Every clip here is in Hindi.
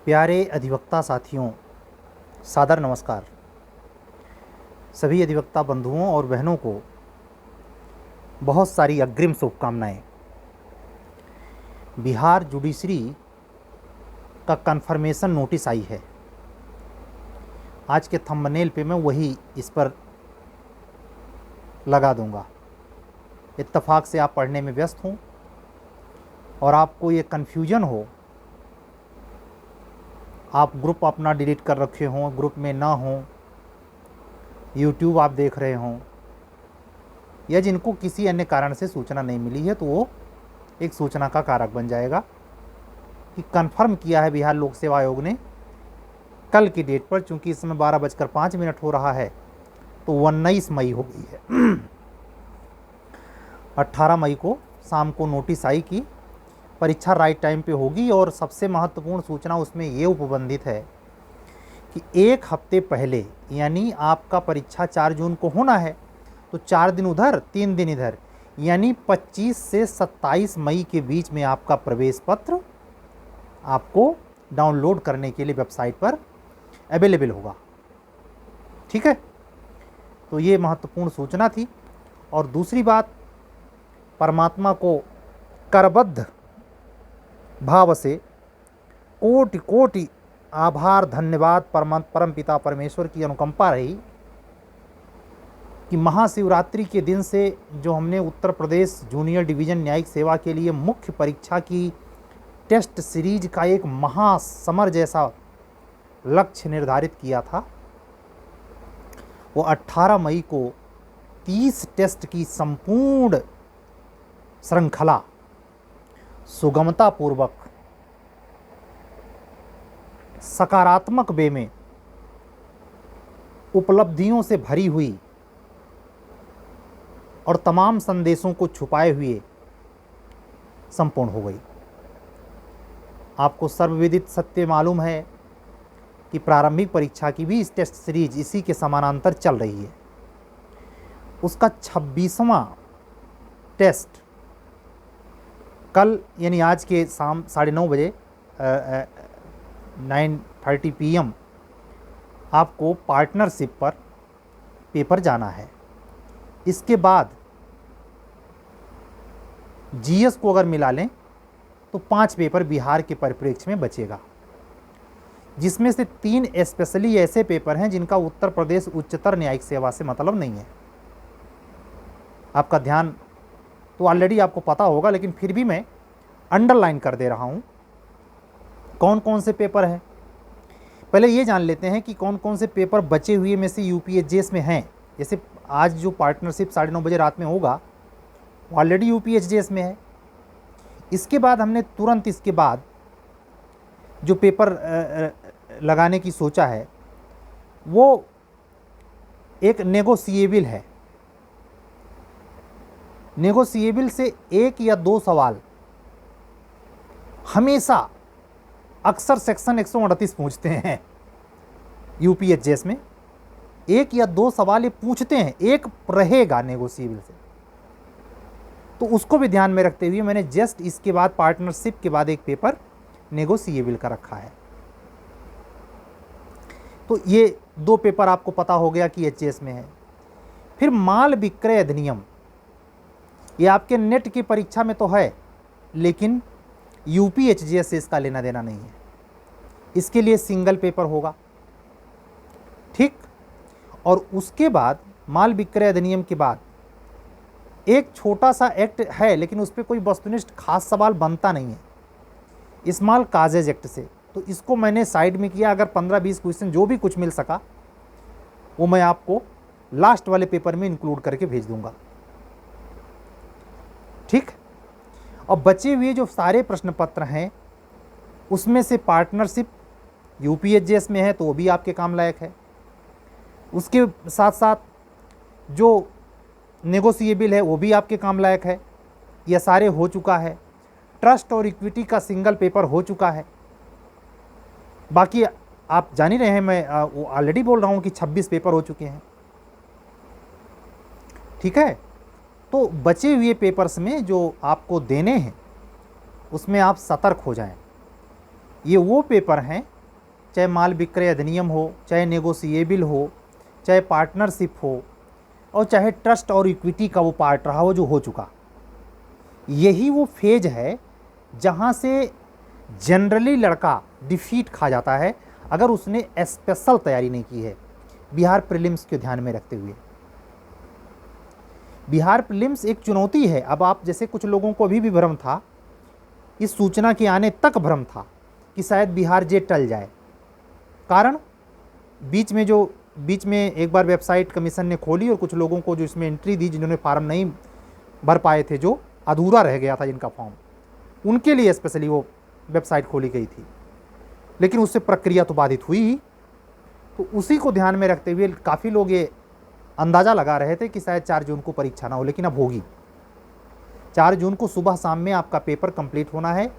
प्यारे अधिवक्ता साथियों, सादर नमस्कार। सभी अधिवक्ता बंधुओं और बहनों को बहुत सारी अग्रिम शुभकामनाएं। बिहार जुडिशरी का कन्फर्मेशन नोटिस आई है। आज के थंबनेल पे मैं वही इस पर लगा दूंगा। इत्तेफाक से आप पढ़ने में व्यस्त हों और आपको ये कन्फ्यूजन हो, आप ग्रुप अपना डिलीट कर रखे हों, ग्रुप में ना हों, यूट्यूब आप देख रहे हों, या जिनको किसी अन्य कारण से सूचना नहीं मिली है, तो वो एक सूचना का कारक बन जाएगा कि कन्फर्म किया है बिहार लोक सेवा आयोग ने कल की डेट पर। चूंकि इस समय 12:05 हो रहा है, तो 19 मई हो गई है। 18 मई को शाम को नोटिस आई कि परीक्षा राइट टाइम पे होगी। और सबसे महत्वपूर्ण सूचना उसमें ये उपबंधित है कि एक हफ्ते पहले, यानी आपका परीक्षा 4 जून को होना है, तो 4 दिन उधर 3 दिन इधर, यानी 25 से 27 मई के बीच में आपका प्रवेश पत्र आपको डाउनलोड करने के लिए वेबसाइट पर अवेलेबल होगा। ठीक है, तो ये महत्वपूर्ण सूचना थी। और दूसरी बात, परमात्मा को करबद्ध भाव से कोटि कोटि आभार धन्यवाद परम पिता परमेश्वर की अनुकंपा रही कि महाशिवरात्रि के दिन से जो हमने उत्तर प्रदेश जूनियर डिवीज़न न्यायिक सेवा के लिए मुख्य परीक्षा की टेस्ट सीरीज का एक महासमर जैसा लक्ष्य निर्धारित किया था, वो 18 मई को 30 टेस्ट की संपूर्ण श्रृंखला सुगमता पूर्वक सकारात्मक वे में उपलब्धियों से भरी हुई और तमाम संदेशों को छुपाए हुए संपूर्ण हो गई। आपको सर्वविदित सत्य मालूम है कि प्रारंभिक परीक्षा की भी इस टेस्ट सीरीज इसी के समानांतर चल रही है। उसका 26वां टेस्ट कल, यानी आज के शाम 9:30 बजे 9:30 PM आपको पार्टनरशिप पर पेपर जाना है। इसके बाद जीएस को अगर मिला लें तो 5 पेपर बिहार के परिप्रेक्ष्य में बचेगा, जिसमें से 3 स्पेशली ऐसे पेपर हैं जिनका उत्तर प्रदेश उच्चतर न्यायिक सेवा से मतलब नहीं है। आपका ध्यान तो ऑलरेडी आपको पता होगा, लेकिन फिर भी मैं अंडरलाइन कर दे रहा हूं कौन कौन से पेपर हैं। पहले ये जान लेते हैं कि कौन कौन से पेपर बचे हुए में से यूपीएचजीएस में हैं। जैसे आज जो पार्टनरशिप 9:30 बजे रात में होगा, ऑलरेडी यूपीएचजीएस में है। इसके बाद हमने तुरंत इसके बाद जो पेपर लगाने की सोचा है, वो एक नेगोशिएबल है। नेगोशिएबल से 1 या 2 सवाल हमेशा अक्सर सेक्शन 138 पूछते हैं यूपीएचजीएस में। 1 या 2 सवाल ये पूछते हैं, एक रहेगा नेगोशिएबल से, तो उसको भी ध्यान में रखते हुए मैंने जस्ट इसके बाद पार्टनरशिप के बाद एक पेपर नेगोशिएबल का रखा है। तो ये 2 पेपर आपको पता हो गया कि एचजीएस में है। फिर माल विक्रय अधिनियम, ये आपके नेट की परीक्षा में तो है, लेकिन यूपीएचजीएस से इसका लेना देना नहीं है। इसके लिए सिंगल पेपर होगा। ठीक, और उसके बाद माल विक्रय अधिनियम के बाद एक छोटा सा एक्ट है, लेकिन उस पर कोई वस्तुनिष्ठ खास सवाल बनता नहीं है, स्मॉल काजेज एक्ट से। तो इसको मैंने साइड में किया। अगर 15-20 क्वेश्चन जो भी कुछ मिल सका वो मैं आपको लास्ट वाले पेपर में इंक्लूड करके भेज दूंगा। ठीक, और बचे हुए जो सारे प्रश्न पत्र हैं उसमें से पार्टनरशिप यूपीएचजीएस में है, तो वो भी आपके काम लायक है। उसके साथ साथ जो नेगोशिएबल है वो भी आपके काम लायक है। यह सारे हो चुका है। ट्रस्ट और इक्विटी का सिंगल पेपर हो चुका है। बाकी आप जान ही रहे हैं, मैं ऑलरेडी बोल रहा हूँ कि 26 पेपर हो चुके हैं। ठीक है, तो बचे हुए पेपर्स में जो आपको देने हैं उसमें आप सतर्क हो जाएं। ये वो पेपर हैं चाहे माल विक्रय अधिनियम हो, चाहे नेगोशिएबल हो, चाहे पार्टनरशिप हो, और चाहे ट्रस्ट और इक्विटी का वो पार्ट रहा हो जो हो चुका। यही वो फेज है जहाँ से जनरली लड़का डिफीट खा जाता है अगर उसने स्पेशल तैयारी नहीं की है। बिहार प्रीलिम्स को ध्यान में रखते हुए, बिहार प्रीलिम्स एक चुनौती है। अब आप जैसे कुछ लोगों को अभी भी भ्रम था, इस सूचना के आने तक भ्रम था कि शायद बिहार जे टल जाए। कारण बीच में एक बार वेबसाइट कमीशन ने खोली और कुछ लोगों को जो इसमें एंट्री दी, जिन्होंने फार्म नहीं भर पाए थे, जो अधूरा रह गया था जिनका फॉर्म, उनके लिए स्पेशली वो वेबसाइट खोली गई थी, लेकिन उससे प्रक्रिया तो बाधित हुई ही। तो उसी को ध्यान में रखते हुए काफ़ी लोग ये अंदाज़ा लगा रहे थे कि शायद 4 जून को परीक्षा ना हो, लेकिन अब होगी। 4 जून को सुबह शाम में आपका पेपर कंप्लीट होना है।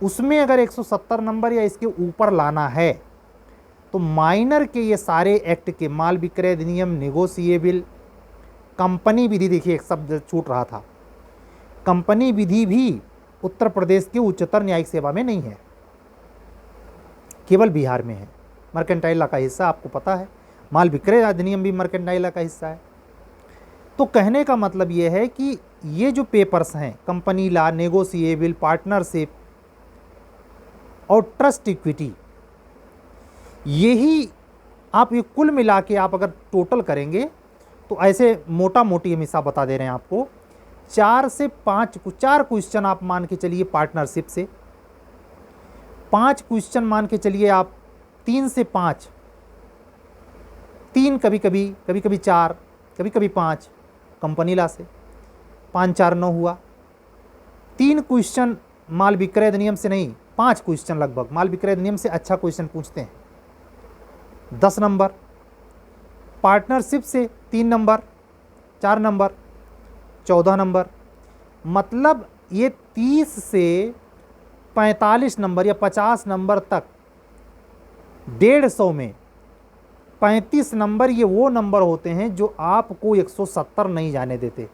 उसमें अगर 170 नंबर या इसके ऊपर लाना है तो माइनर के ये सारे एक्ट के, माल विक्रय अधिनियम, नेगोशिएबल, कंपनी विधि, देखिए एक शब्द छूट रहा था, कंपनी विधि भी उत्तर प्रदेश के उच्चतर न्यायिक सेवा में नहीं है, केवल बिहार में है। मर्केंटाइल लॉ का हिस्सा आपको पता है, माल विक्रय अधिनियम भी मर्केंटाइल लॉ का हिस्सा है। तो कहने का मतलब ये है कि ये जो पेपर्स हैं, कंपनी लॉ, नेगोशिएबल, पार्टनरशिप और ट्रस्ट इक्विटी, यही आप ये कुल मिला के आप अगर टोटल करेंगे तो ऐसे मोटा मोटी हम हिसाब बता दे रहे हैं आपको, 4 से 5 4 क्वेश्चन आप मान के चलिए पार्टनरशिप से, 5 क्वेश्चन मान के चलिए आप, 3 से 5, 3 कभी कभी 4, कभी कभी 5 कंपनी लॉ से, 5 4 9 हुआ। 3 क्वेश्चन माल विक्रय अधिनियम से नहीं, 5 क्वेश्चन लगभग माल विक्रय अधिनियम से अच्छा क्वेश्चन पूछते हैं, 10 नंबर। पार्टनरशिप से 3 नंबर, 4 नंबर, 14 नंबर। मतलब ये 30 से 45 नंबर या 50 नंबर तक, 150 में 35 नंबर ये वो नंबर होते हैं जो आपको 170 नहीं जाने देते।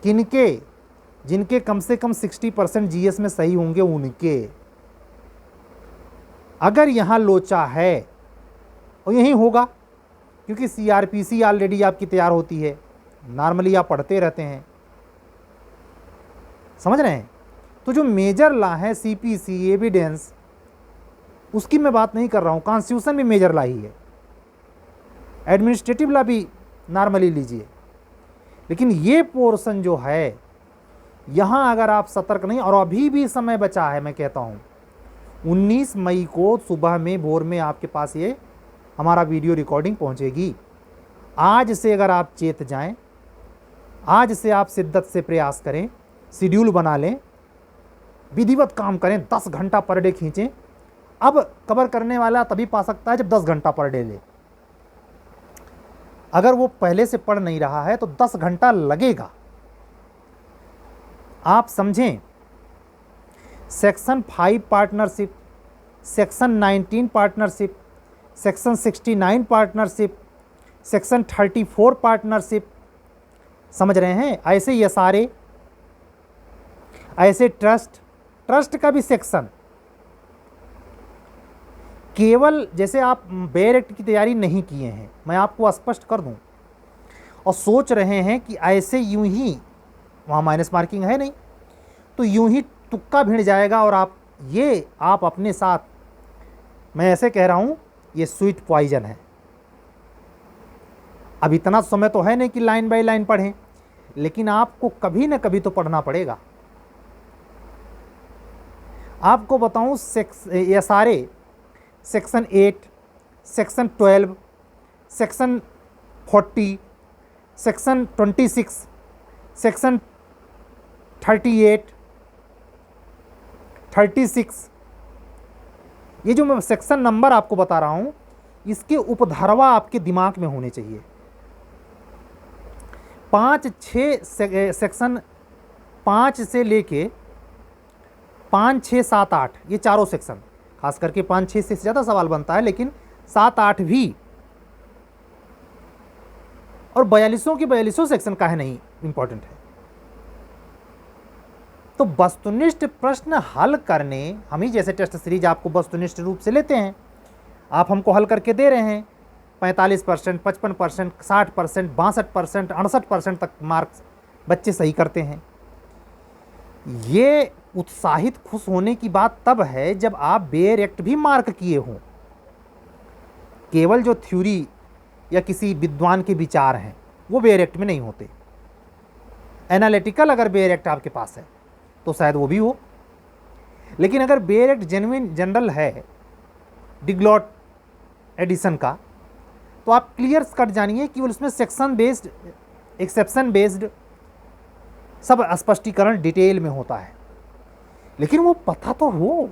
किनके? जिनके कम से कम 60% जीएस में सही होंगे उनके। अगर यहाँ लोचा है और यही होगा, क्योंकि सीआरपीसी ऑलरेडी आपकी तैयार होती है, नॉर्मली आप पढ़ते रहते हैं, समझ रहे हैं। तो जो मेजर लॉ है, सीपीसी, एविडेंस, उसकी मैं बात नहीं कर रहा हूँ, कॉन्स्टिट्यूशन भी मेजर लॉ ही है, एडमिनिस्ट्रेटिव लॉ भी नॉर्मली लीजिए, लेकिन ये पोर्शन जो है यहाँ अगर आप सतर्क नहीं, और अभी भी समय बचा है, मैं कहता हूँ 19 मई को सुबह में भोर में आपके पास ये हमारा वीडियो रिकॉर्डिंग पहुँचेगी। आज से अगर आप चेत जाएं, आज से आप शिद्दत से प्रयास करें, शेड्यूल बना लें, विधिवत काम करें, 10 घंटा पर डे खींचें। अब कवर करने वाला तभी पा सकता है जब 10 घंटा पर डे ले। अगर वो पहले से पढ़ नहीं रहा है तो 10 घंटा लगेगा। आप समझें, section 5 partnership, section 19 partnership, section 69 partnership, section 34 partnership, समझ रहे हैं। ऐसे ये सारे, ऐसे ट्रस्ट का भी सेक्शन। केवल जैसे आप बेयर एक्ट की तैयारी नहीं किए हैं, मैं आपको स्पष्ट कर दूं, और सोच रहे हैं कि ऐसे यूं ही, वहाँ माइनस मार्किंग है नहीं, तो यूं ही तुक्का भिड़ जाएगा और आप अपने साथ, मैं ऐसे कह रहा हूँ, ये स्वीट पॉइजन है। अब इतना समय तो है नहीं कि लाइन बाय लाइन पढ़ें, लेकिन आपको कभी ना कभी तो पढ़ना पड़ेगा। आपको बताऊं, ये सारे section 8, section 12, section 40, section 26, section 38, 36, ये जो मैं सेक्शन नंबर आपको बता रहा हूँ, इसके उपधारवा आपके दिमाग में होने चाहिए। 5-6 सेक्शन, 5 से लेके 5, 6, 7, 8, ये चारों सेक्शन, खास करके 5, 6 से ज़्यादा सवाल बनता है, लेकिन 7, 8 भी, और 42 के 42 सेक्शन का है नहीं, इंपॉर्टेंट है। तो वस्तुनिष्ठ प्रश्न हल करने, हम ही जैसे टेस्ट सीरीज आपको वस्तुनिष्ठ रूप से लेते हैं, आप हमको हल करके दे रहे हैं 45%, 55%, 60%, 62%, 68% तक मार्क्स बच्चे सही करते हैं। ये उत्साहित खुश होने की बात तब है जब आप बेयरेक्ट भी मार्क किए हों। केवल जो थ्योरी या किसी विद्वान के विचार हैं वो बेयरेक्ट में नहीं होते। एनालिटिकल अगर बेयरेक्ट आपके पास है तो शायद वो भी हो, लेकिन अगर बेयरेक्ट जेन्युइन जनरल है डिग्लॉट एडिशन का, तो आप क्लियर कट जानिए कि उसमें सेक्शन बेस्ड, एक्सेप्शन बेस्ड सब स्पष्टीकरण डिटेल में होता है। लेकिन वो पता तो हो,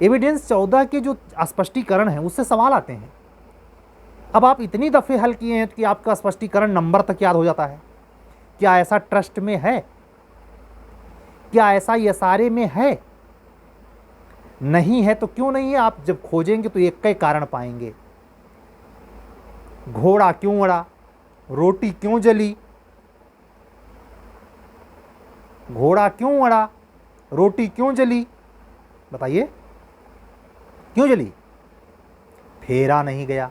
एविडेंस 14 के जो स्पष्टीकरण है उससे सवाल आते हैं। अब आप इतनी दफ़े हल किए हैं कि आपका स्पष्टीकरण नंबर तक याद हो जाता है। क्या ऐसा ट्रस्ट में है? क्या ऐसा यसारे में है? नहीं है तो क्यों नहीं है? आप जब खोजेंगे तो एक कई कारण पाएंगे। घोड़ा क्यों अड़ा, रोटी क्यों जली? घोड़ा क्यों अड़ा, रोटी क्यों जली? बताइए, क्यों जली? फेरा नहीं गया।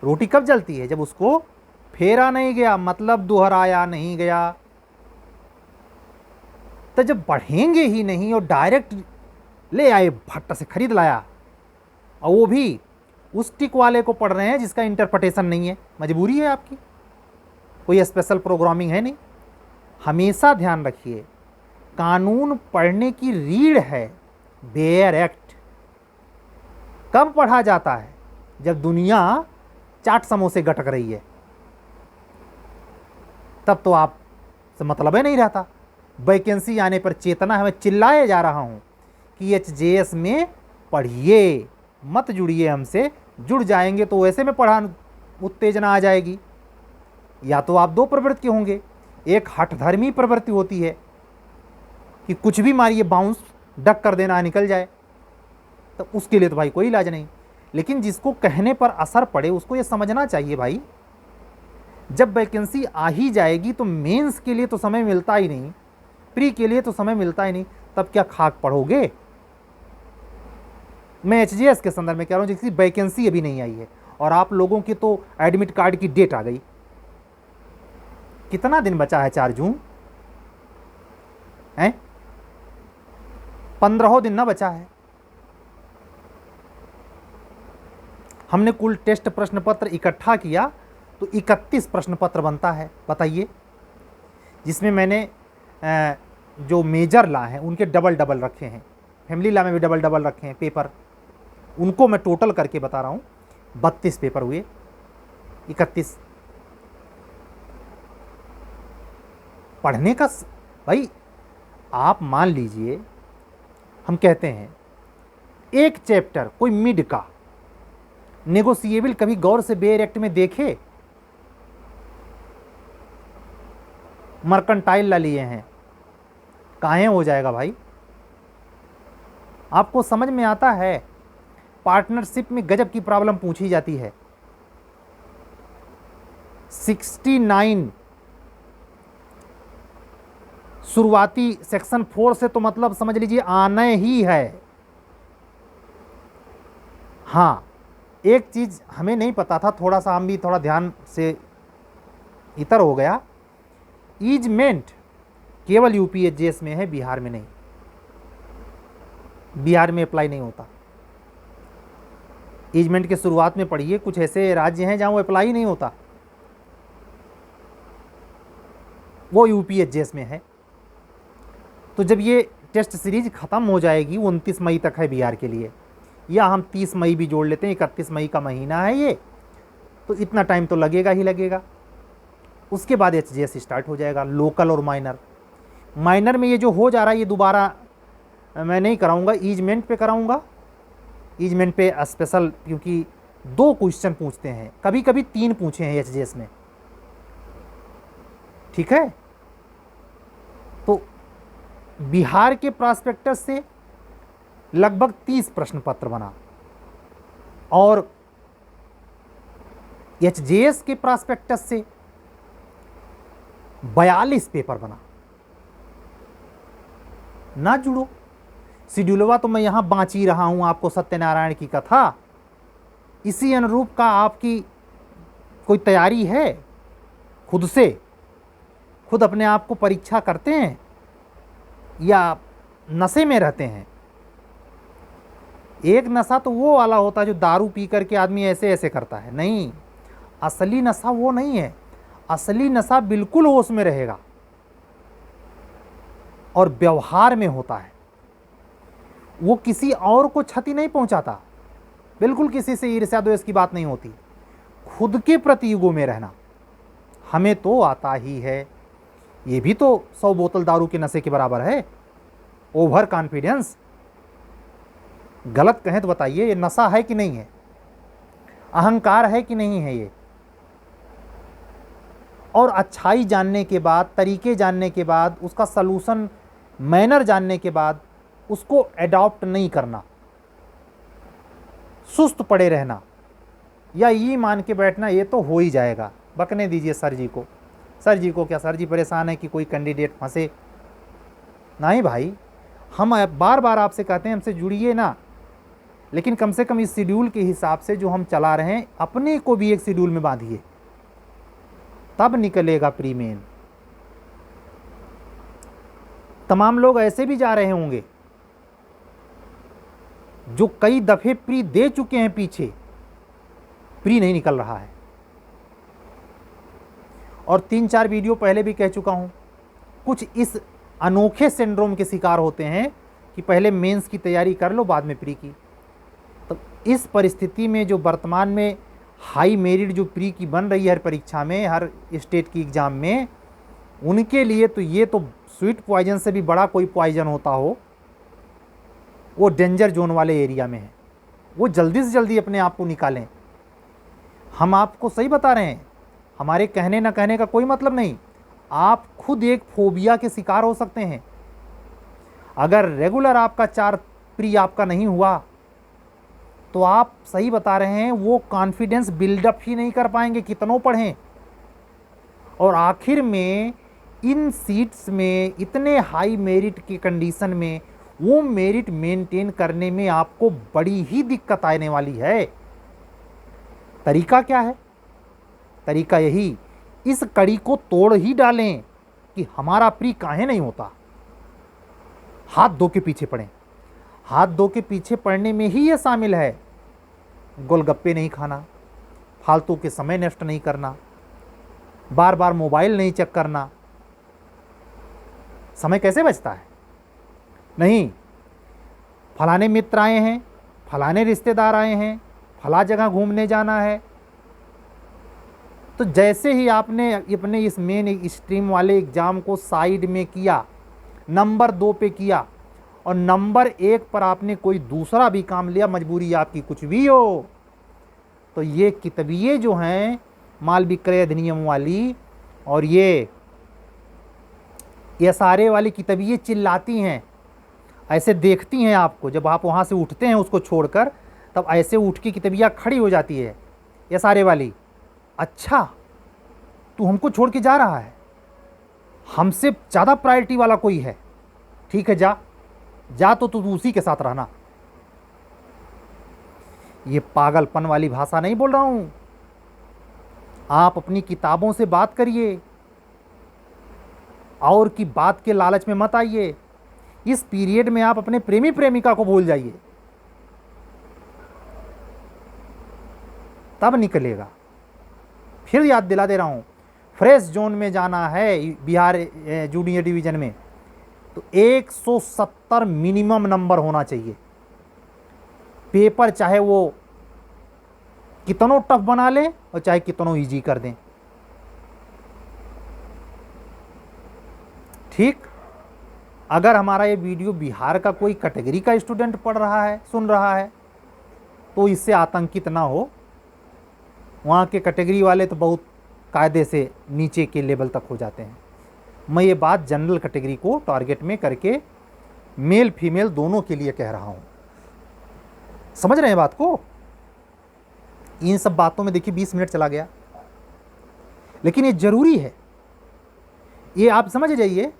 रोटी कब जलती है? जब उसको फेरा नहीं गया, मतलब दोहराया नहीं गया। तो जब बढ़ेंगे ही नहीं और डायरेक्ट ले आए, भट्ट से खरीद लाया, और वो भी उस टिक वाले को पढ़ रहे हैं जिसका इंटरप्रिटेशन नहीं है, मजबूरी है आपकी, कोई स्पेशल प्रोग्रामिंग है नहीं। हमेशा ध्यान रखिए, कानून पढ़ने की रीढ़ है बेयर एक्ट। कब पढ़ा जाता है? जब दुनिया चाट समोसे गटक रही है, तब तो आप से मतलब ही नहीं रहता। वैकेंसी आने पर चेतना है, मैं चिल्लाए जा रहा हूं कि एचजेएस में पढ़िए, मत जुड़िए हमसे। जुड़ जाएंगे तो ऐसे में पढ़ा उत्तेजना आ जाएगी। या तो आप दो प्रवृत्ति होंगे, एक हठधर्मी प्रवृत्ति होती है कि कुछ भी मारिए, बाउंस डक कर देना, निकल जाए, तो उसके लिए तो भाई कोई इलाज नहीं। लेकिन जिसको कहने पर असर पड़े उसको ये समझना चाहिए भाई, जब वैकेंसी आ ही जाएगी तो मेंस के लिए तो समय मिलता ही नहीं, प्री के लिए तो समय मिलता ही नहीं, तब क्या खाक पढ़ोगे? मैं एचजीएस के संदर्भ में कह रहा हूँ, जिसकी वैकेंसी अभी नहीं आई है और आप लोगों की तो एडमिट कार्ड की डेट आ गई। कितना दिन बचा है? 4 जून है, 15 दिन ना बचा है। हमने कुल टेस्ट प्रश्न पत्र इकट्ठा किया तो 31 प्रश्न पत्र बनता है। बताइए, जिसमें मैंने जो मेजर लॉ हैं उनके डबल डबल रखे हैं, फैमिली लॉ में भी डबल डबल रखे हैं पेपर, उनको मैं टोटल करके बता रहा हूँ। 32 पेपर हुए, 31 पढ़ने का। भाई आप मान लीजिए, हम कहते हैं एक चैप्टर कोई मिड का नेगोशिएबल, कभी गौर से बेयर एक्ट में देखे? मर्केंटाइल ला लिए हैं, काहे हो जाएगा भाई? आपको समझ में आता है? पार्टनरशिप में गजब की प्रॉब्लम पूछी जाती है। 69 शुरुआती सेक्शन 4 से तो मतलब समझ लीजिए आने ही है। हाँ, एक चीज हमें नहीं पता था, थोड़ा सा हम भी थोड़ा ध्यान से इतर हो गया। ईजमेंट केवल यूपीएचजीएस में है, बिहार में नहीं। बिहार में अप्लाई नहीं होता। ईजमेंट के शुरुआत में पढ़िए, कुछ ऐसे राज्य हैं जहां वो अप्लाई नहीं होता, वो यूपीएचजीएस में है। तो जब ये टेस्ट सीरीज ख़त्म हो जाएगी, 29 मई तक है बिहार के लिए, या हम 30 मई भी जोड़ लेते हैं, 31 मई का महीना है ये, तो इतना टाइम तो लगेगा ही लगेगा। उसके बाद एचजीएस स्टार्ट हो जाएगा, लोकल और माइनर। माइनर में ये जो हो जा रहा है, ये दोबारा मैं नहीं कराऊंगा, ईजमेंट पे कराऊंगा। ईजमेंट पे स्पेशल, क्योंकि 2 क्वेश्चन पूछते हैं, कभी कभी 3 पूछे हैं एचजीएस में, ठीक है। तो बिहार के प्रॉस्पेक्टस से लगभग 30 प्रश्न पत्र बना, और एचजेएस के प्रॉस्पेक्टस से 42 पेपर बना। ना जुड़ो। शेड्यूलवा तो मैं यहाँ बाँच ही रहा हूँ आपको सत्यनारायण की कथा, इसी अनुरूप का आपकी कोई तैयारी है? खुद से खुद अपने आप को परीक्षा करते हैं या नशे में रहते हैं? एक नशा तो वो वाला होता है जो दारू पी करके आदमी ऐसे ऐसे करता है, नहीं, असली नशा वो नहीं है। असली नशा बिल्कुल होश में रहेगा और व्यवहार में होता है। वो किसी और को क्षति नहीं पहुंचाता, बिल्कुल किसी से ईर्ष्या द्वेष की बात नहीं होती। खुद के प्रति ईगो में रहना, हमें तो आता ही है, ये भी तो 100 बोतल दारू के नशे के बराबर है। ओवर कॉन्फिडेंस, गलत कहें तो बताइए, ये नशा है कि नहीं है? अहंकार है कि नहीं है ये? और अच्छाई जानने के बाद, तरीके जानने के बाद, उसका सलूशन मैनर जानने के बाद उसको एडॉप्ट नहीं करना, सुस्त पड़े रहना या ये मान के बैठना ये तो हो ही जाएगा, बकने दीजिए सर जी को। सर जी को क्या, सर जी परेशान है कि कोई कैंडिडेट फंसे? नहीं भाई, हम बार बार आपसे कहते हैं हमसे जुड़िए ना, लेकिन कम से कम इस शेड्यूल के हिसाब से जो हम चला रहे हैं अपने को भी एक शेड्यूल में बांधिए, तब निकलेगा प्री मेन। तमाम लोग ऐसे भी जा रहे होंगे जो कई दफे प्री दे चुके हैं, पीछे प्री नहीं निकल रहा है। और 3-4 वीडियो पहले भी कह चुका हूं, कुछ इस अनोखे सिंड्रोम के शिकार होते हैं कि पहले मेंस की तैयारी कर लो, बाद में प्री की। तो इस परिस्थिति में जो वर्तमान में हाई मेरिट जो प्री की बन रही है हर परीक्षा में, हर स्टेट की एग्ज़ाम में, उनके लिए तो ये तो स्वीट पॉइजन से भी बड़ा कोई पॉइजन होता हो, वो डेंजर जोन वाले एरिया में है। वो जल्दी से जल्दी अपने आप को निकालें। हम आपको सही बता रहे हैं, हमारे कहने ना कहने का कोई मतलब नहीं। आप खुद एक फोबिया के शिकार हो सकते हैं। अगर रेगुलर आपका 4 प्री आपका नहीं हुआ तो आप सही बता रहे हैं, वो कॉन्फिडेंस बिल्डअप ही नहीं कर पाएंगे कितनों पढ़ें। और आखिर में इन सीट्स में इतने हाई मेरिट की कंडीशन में वो मेरिट मेंटेन करने में आपको बड़ी ही दिक्कत आने वाली है। तरीका क्या है? तरीका यही, इस कड़ी को तोड़ ही डालें कि हमारा प्री काहे नहीं होता। हाथ धो के पीछे पड़ें। हाथ धो के पीछे पड़ने में ही ये शामिल है, गोलगप्पे नहीं खाना, फालतू के समय नष्ट नहीं करना, बार बार मोबाइल नहीं चेक करना। समय कैसे बचता है? नहीं, फलाने मित्र आए हैं, फलाने रिश्तेदार आए हैं, फला जगह घूमने जाना है, तो जैसे ही आपने अपने इस मेन स्ट्रीम वाले एग्ज़ाम को साइड में किया, नंबर 2 पे किया और नंबर 1 पर आपने कोई दूसरा भी काम लिया, मजबूरी आपकी कुछ भी हो, तो ये किताबिये जो हैं माल विक्रय अधिनियम वाली और ये सारे वाली किताबिये चिल्लाती हैं, ऐसे देखती हैं आपको। जब आप वहाँ से उठते हैं उसको छोड़कर, तब ऐसे उठ के किताबिया खड़ी हो जाती है, ये सारे वाली। अच्छा, तू हमको छोड़ के जा रहा है, हमसे ज़्यादा प्रायोरिटी वाला कोई है, ठीक है जा जा, तो तू उसी के साथ रहना। ये पागलपन वाली भाषा नहीं बोल रहा हूँ। आप अपनी किताबों से बात करिए और की बात के लालच में मत आइए। इस पीरियड में आप अपने प्रेमी प्रेमिका को भूल जाइए, तब निकलेगा। फिर याद दिला दे रहा हूँ, फ्रेश जोन में जाना है बिहार जूनियर डिवीज़न में तो 170 मिनिमम नंबर होना चाहिए। पेपर चाहे वो कितनों टफ बना लें और चाहे कितनों इजी कर दें, ठीक। अगर हमारा ये वीडियो बिहार का कोई कैटेगरी का स्टूडेंट पढ़ रहा है, सुन रहा है, तो इससे आतंकित ना हो। वहाँ के कैटेगरी वाले तो बहुत कायदे से नीचे के लेवल तक हो जाते हैं। मैं ये बात जनरल कैटेगरी को टारगेट में करके मेल फीमेल दोनों के लिए कह रहा हूँ। समझ रहे हैं बात को? इन सब बातों में देखिए 20 मिनट चला गया, लेकिन ये ज़रूरी है। ये आप समझ जाइए,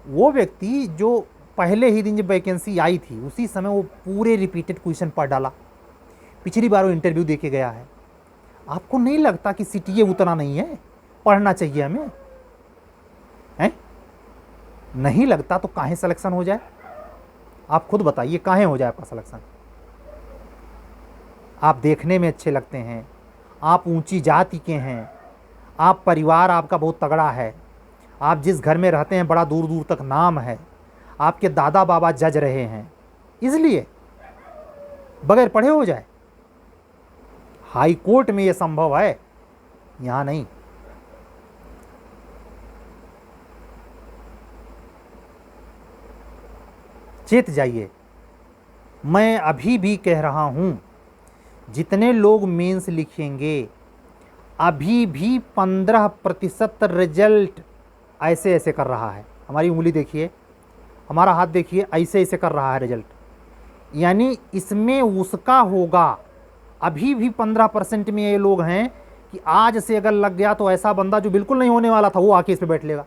वो व्यक्ति जो पहले ही दिन जब वैकेंसी आई थी उसी समय वो पूरे रिपीटेड क्वेश्चन पढ़ डाला। पिछली बार वो इंटरव्यू दे के गया है। आपको नहीं लगता कि सीटीए उतना नहीं है, पढ़ना चाहिए हमें? हैं? नहीं लगता तो काहे सिलेक्शन हो जाए? आप खुद बताइए, काहे हो जाए आपका सिलेक्शन? आप देखने में अच्छे लगते हैं, आप ऊंची जाति के हैं, आप परिवार आपका बहुत तगड़ा है, आप जिस घर में रहते हैं बड़ा दूर दूर तक नाम है, आपके दादा बाबा जज रहे हैं, इसलिए बगैर पढ़े हो जाए? हाई कोर्ट में यह संभव है, यहां नहीं। चेत जाइए। मैं अभी भी कह रहा हूं, जितने लोग मेंस लिखेंगे अभी भी 15% रिजल्ट ऐसे ऐसे कर रहा है। हमारी उंगली देखिए, हमारा हाथ देखिए, ऐसे ऐसे कर रहा है रिजल्ट, यानी इसमें उसका होगा। अभी भी 15% में ये लोग हैं कि आज से अगर लग गया तो ऐसा बंदा जो बिल्कुल नहीं होने वाला था वो आके इस पे बैठ लेगा।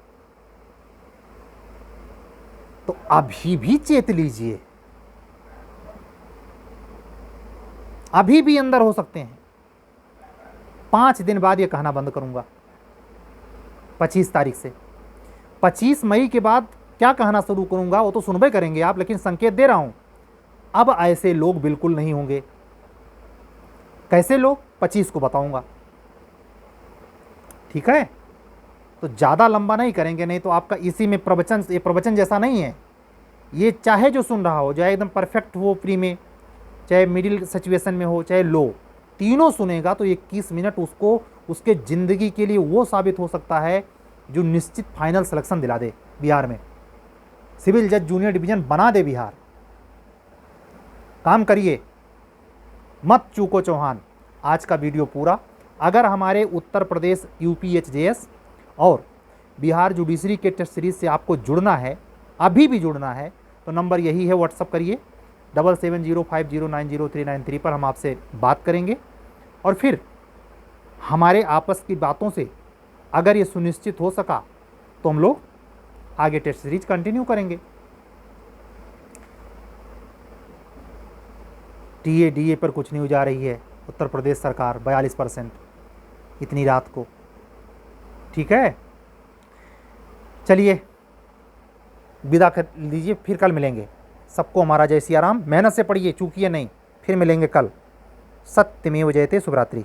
तो अभी भी चेत लीजिए, अभी भी अंदर हो सकते हैं। 5 दिन बाद ये कहना बंद करूंगा, 25 तारीख से। 25 मई के बाद क्या कहना शुरू करूंगा वो तो सुनबे करेंगे आप, लेकिन संकेत दे रहा हूं अब ऐसे लोग बिल्कुल नहीं होंगे। कैसे लोग? 25 को बताऊंगा, ठीक है? तो ज़्यादा लंबा नहीं करेंगे, नहीं तो आपका इसी में प्रवचन, ये प्रवचन जैसा नहीं है। ये चाहे जो सुन रहा हो, चाहे एकदम परफेक्ट हो प्री में, चाहे मिडिल सिचुएशन में हो, चाहे लो, तीनों सुनेगा तो 21 मिनट उसको उसके ज़िंदगी के लिए वो साबित हो सकता है जो निश्चित फाइनल सिलेक्शन दिला दे बिहार में। सिविल जज जूनियर डिवीज़न बना दे बिहार। काम करिए, मत चूको चौहान। आज का वीडियो पूरा। अगर हमारे उत्तर प्रदेश यूपीएचजेएस और बिहार जुडिशरी के टेस्ट सीरीज से आपको जुड़ना है, अभी भी जुड़ना है, तो नंबर यही है, व्हाट्सअप करिए 7705090393 पर। हम आपसे बात करेंगे और फिर हमारे आपस की बातों से अगर ये सुनिश्चित हो सका तो हम लोग आगे टेस्ट सीरीज कंटिन्यू करेंगे। टीए पर कुछ न्यूज आ रही है, उत्तर प्रदेश सरकार 42% इतनी रात को, ठीक है? चलिए विदा कर लीजिए, फिर कल मिलेंगे। सबको हमारा जय सिया राम। मेहनत से पढ़िए, चूकिए नहीं। फिर मिलेंगे कल। सत्यमेव जयते। शुभ रात्रि।